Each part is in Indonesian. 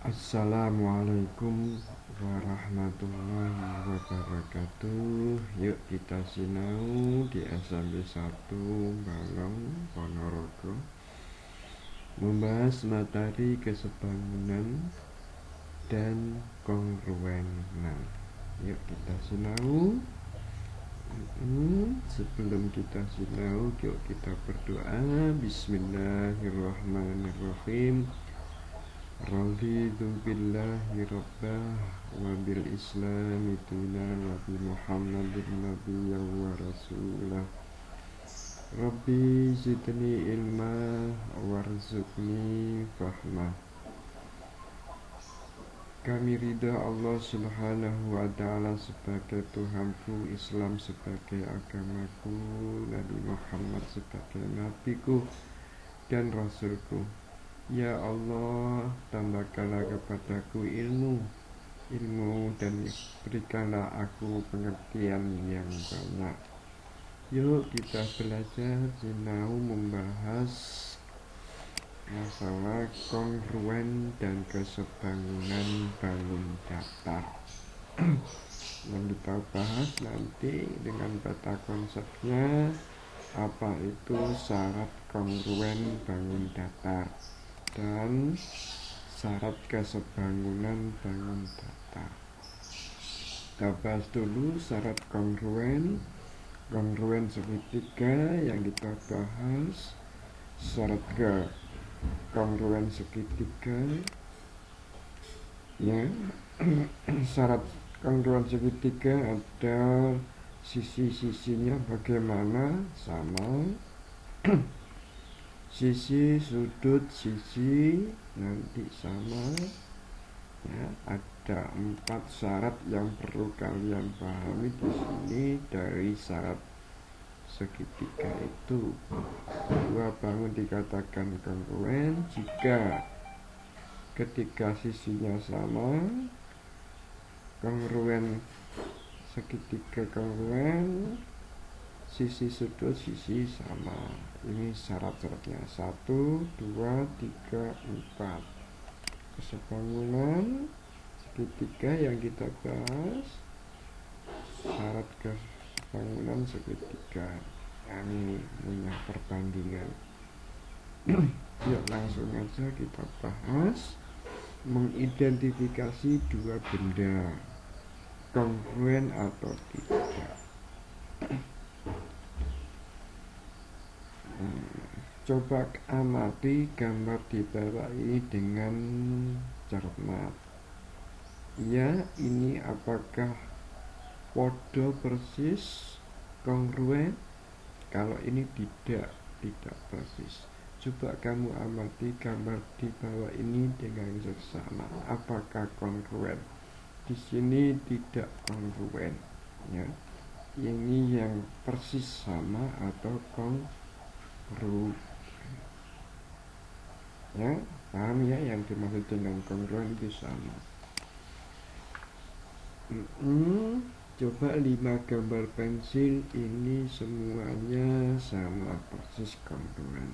Assalamualaikum warahmatullahi wabarakatuh. Yuk kita sinau di SMP 1 Balong Ponorogo, membahas materi kesebangunan dan kongruenan. Yuk kita sinau. Sebelum kita sinau, yuk kita berdoa. Bismillahirrahmanirrahim. Raditu billahi rabbah wa bil islami dinan wa bi muhammadin nabiyyan wa rasulah. Rabbi zidni ilma warzuqni fahmah. Kami ridha Allah subhanahu wa ta'ala sebagai Tuhanku, Islam sebagai agamaku, Nabi Muhammad sebagai nabiku dan rasulku. Ya Allah, tambahkanlah kepadaku ilmu dan berikanlah aku pengertian yang banyak. Yuk kita belajar sinau membahas masalah kongruen dan kesebangunan bangun datar. Yang kita bahas nanti dengan peta konsepnya, apa itu syarat kongruen bangun datar dan syarat kesebangunan bangun datar. Kita bahas dulu syarat kongruen segitiga yang kita bahas. Syarat kongruen segitiga ya. Syarat kongruen segitiga ada sisi-sisinya bagaimana, sama. Sisi, sudut, sisi nanti sama ya. Ada 4 syarat yang perlu kalian pahami di sini dari syarat segitiga itu. Dua bangun dikatakan kongruen jika ketika sisinya sama. Kongruen segitiga kongruen, sisi sudut sisi sama. Ini syarat-syaratnya 1, 2, 3, 4. Kesebangunan segitiga yang kita bahas, syarat kesebangunan segitiga. Ini punya perbandingan. Yuk langsung aja kita bahas. Mengidentifikasi dua benda, kongruen atau tidak. Coba amati gambar di bawah ini dengan cermat. Ya, ini apakah podo persis kongruen? Kalau ini tidak persis. Coba kamu amati gambar di bawah ini dengan seksama. Apakah kongruen? Di sini tidak kongruen. Ya, ini yang persis sama atau kongru. Ya, paham ya yang dimaksud dengan kongruen itu sama. Coba 5 gambar pensil ini semuanya sama persis kongruen.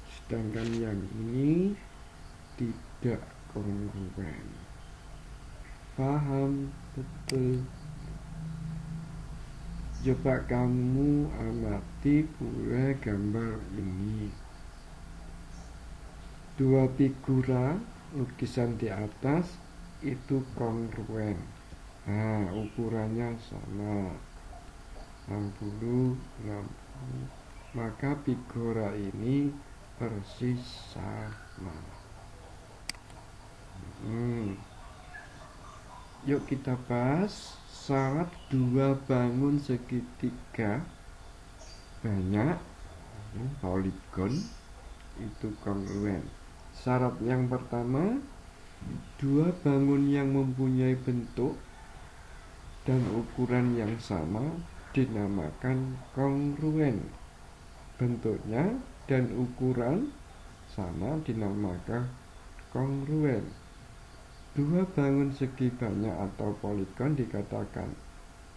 Sedangkan yang ini tidak kongruen. Paham? Betul. Coba kamu amati pula gambar ini. 2 figura lukisan di atas itu kongruen. Nah, ukurannya sama 60. Maka figura ini persis sama. Yuk kita bahas syarat 2 bangun segitiga banyak poligon itu kongruen. Syarat yang pertama, 2 bangun yang mempunyai bentuk dan ukuran yang sama dinamakan kongruen. Bentuknya dan ukuran sama dinamakan kongruen. 2 bangun segi banyak atau poligon dikatakan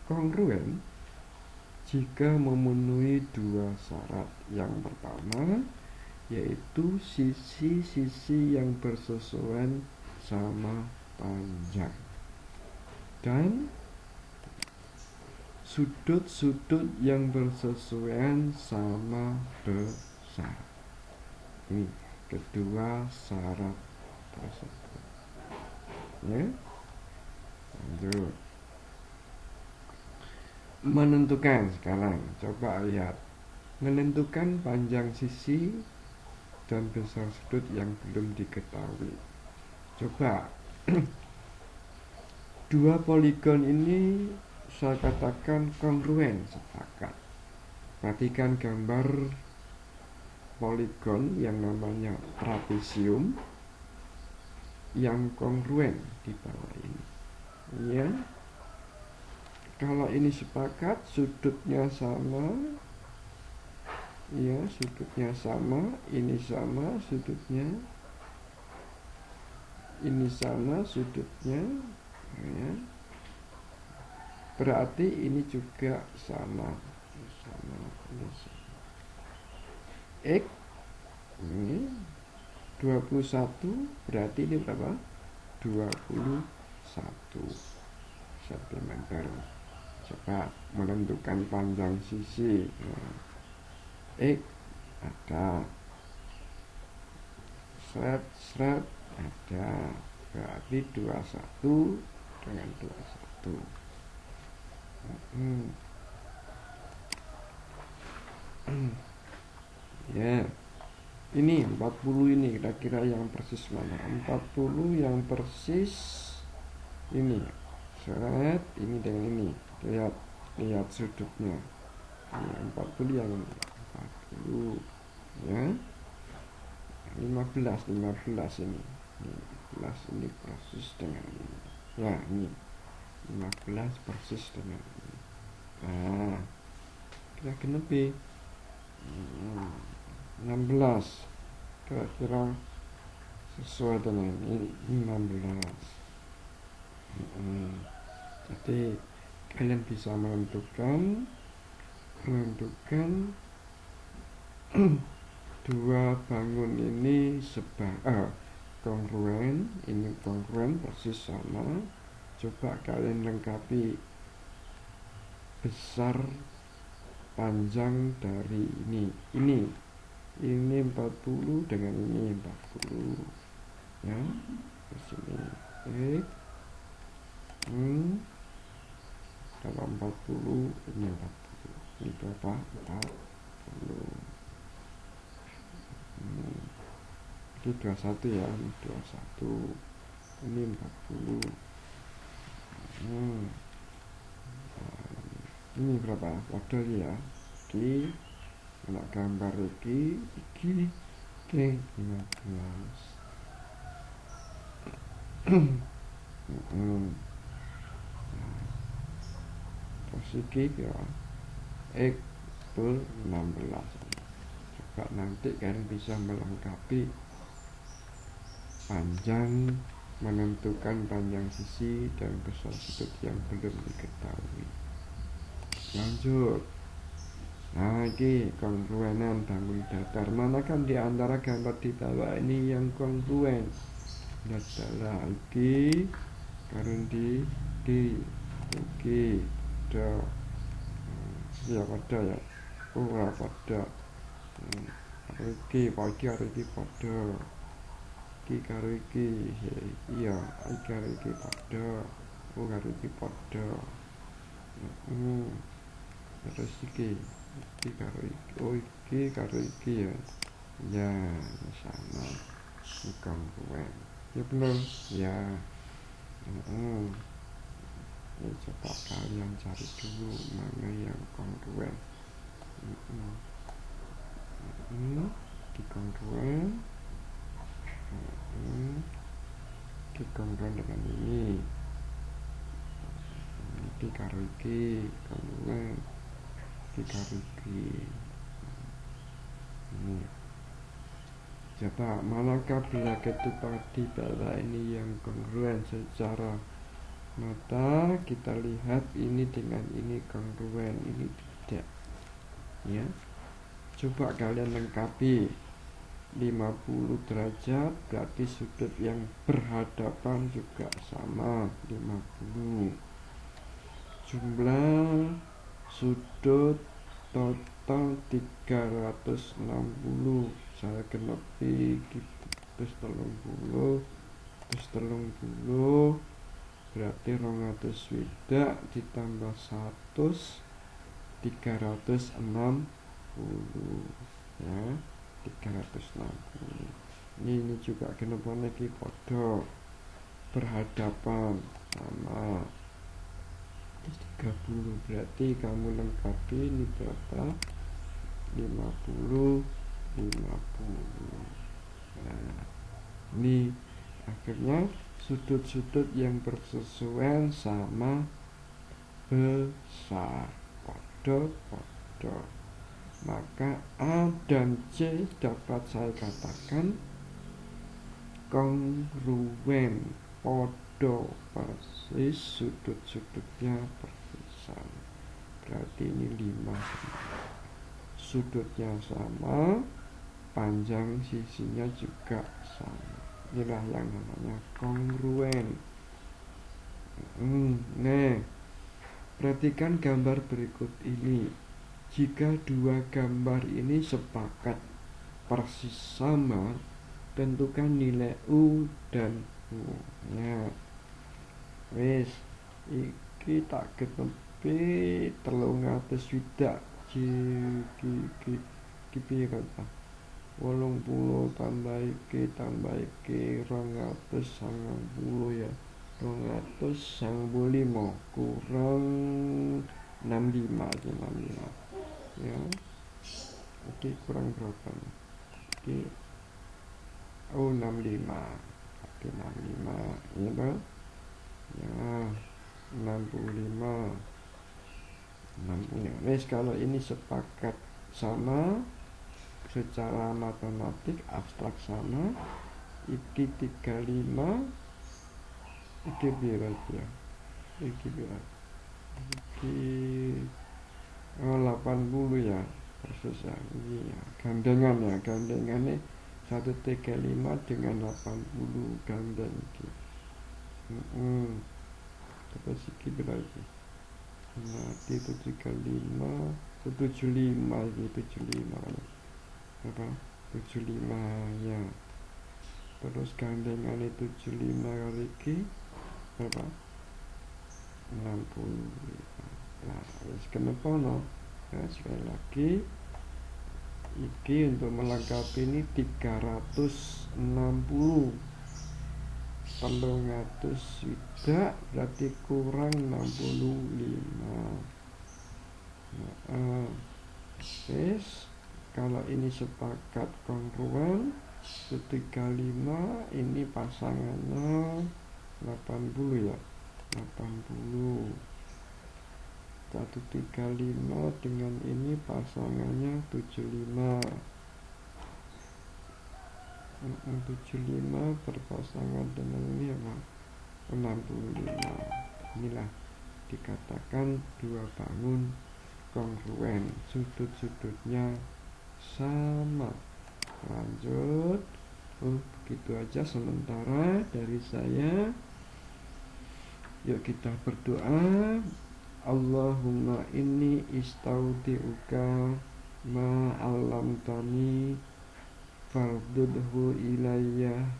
kongruen jika memenuhi 2 syarat. Yang pertama yaitu sisi-sisi yang bersesuaian sama panjang, dan sudut-sudut yang bersesuaian sama besar. Ini kedua syarat tersebut. Ya, lanjut. Menentukan sekarang, coba lihat. Menentukan panjang sisi dan besar sudut yang belum diketahui. Coba dua poligon ini saya katakan kongruen, sepakat. Perhatikan gambar poligon yang namanya trapesium yang kongruen di bawah ini. Ya, kalau ini sepakat, sudutnya sama. Ya, sudutnya sama, ini sama sudutnya, ini sama sudutnya, ya. Berarti ini juga sama, ini sama. X ini 21, berarti ini berapa? 21 cm. Coba menentukan panjang sisi. X ada, seret ada, berarti 21 dengan 21. Ya, ini 40 ini kira-kira yang persis mana? 40 yang persis ini, seret ini dengan ini. Lihat sudutnya. Ini 40 yang ini. 40 ya, 15 ini 15 ini persis dengan ini ya, ini 15 persis dengan ini. Nah, kira-kira lebih 16 kira-kira sesuai dengan ini 16. Jadi kalian bisa menentukan dua bangun ini kongruen, ini kongruen persis sama. Coba kalian lengkapi besar panjang dari ini 40 dengan ini 40 ya, di sini kalau 40 ini 40, ini berapa? 40. Ini 21 ya, ini 21, ini 40. Ini berapa? Wadah ya. Iki anak gambar iki 15. Terus iki ya X per 16. Coba nanti kalian bisa melengkapi panjang, menentukan panjang sisi dan besar sudut yang belum diketahui. Lanjut. Nah, ini kongruenan bangun datar. Manakah di antara gambar di bawah ini yang kongruen? Adalah iki karun di iki ada ya pada ya. Ora pada. Iki pagi hari iki pada. Iki karo iki iya, iki karo iki pada. Karo iki pada. Terus iki karo iki, iki karo iki ya. Ya, sama. Ini kongruen. Ya benar. Ya. Ya, coba kalian cari dulu mana yang kongruen. Di kongruen. Di kongruen dengan ini. Iki karo iki kongruen. Iki karo iki. Ini. Coba manakah bila ketupat di bawah ini yang kongruen secara mata? Kita lihat ini dengan ini kongruen, ini tidak. Ya, coba kalian lengkapi 50 derajat, berarti sudut yang berhadapan juga sama 50. Jumlah sudut total 360. Saya genepi terus 30 berarti 260 ditambah 100 360 ya, 360. Ini juga kenapa lagi podo berhadapan sama 30, berarti kamu lengkapi ini berapa? 50. Nah, ini akhirnya sudut-sudut yang bersesuaian sama besar podo. Maka A dan C dapat saya katakan kongruen, podo persis, sudut-sudutnya persisan. Berarti ini 5 sudutnya sama, panjang sisinya juga sama. Inilah yang namanya kongruen. Nah, perhatikan gambar berikut ini. Jika dua gambar ini sepakat persis sama, tentukan nilai U dan U. Ya, wis iki tak genepi 300 iki piye kata 80 tambah iki 290 ya, 295 kurang 65 ya. Oke, kurang berapa nih? Oke. 65. Oke, 65 ya toh? Ya, 65. Wes, kalau ini sepakat sama secara matematik abstrak sama, iki 35, iki berapa ya? Iki berapa? Iki 80 ya, persis ya. Ini ya, gandengannya 135 dengan 80 gandeng iki. Terus iki berarti nanti 75 apa 75 ya. Terus gandengannya 75 kali iki berapa? 60. Nah, kenapa no? Nah, sekali lagi iki untuk melengkapi ini 360 tidak berarti kurang 65. Yes, kalau ini sepakat kongruen 135, ini pasangannya 80 ya, 80. 135 dengan ini pasangannya 75. 75 berpasangan dengan ini apa? 65. Inilah dikatakan dua bangun kongruen, sudut-sudutnya sama. Lanjut. Begitu aja sementara dari saya. Yuk kita berdoa. Allahumma inni istaudi'uka ma 'allamtani fardudhu ilayya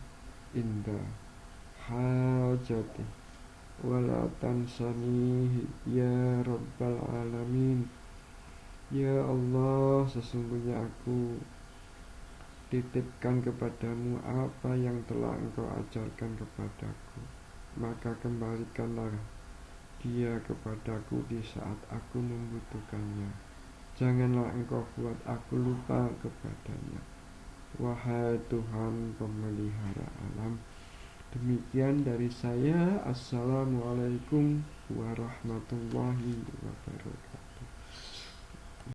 inda hajati wala tansani ya rabbal alamin. Ya Allah, sesungguhnya aku titipkan kepadamu apa yang telah engkau ajarkan kepadaku, maka kembalikanlah dia kepadaku di saat aku membutuhkannya. Janganlah engkau buat aku lupa kepadanya, wahai Tuhan pemelihara alam. Demikian dari saya. Assalamualaikum warahmatullahi wabarakatuh.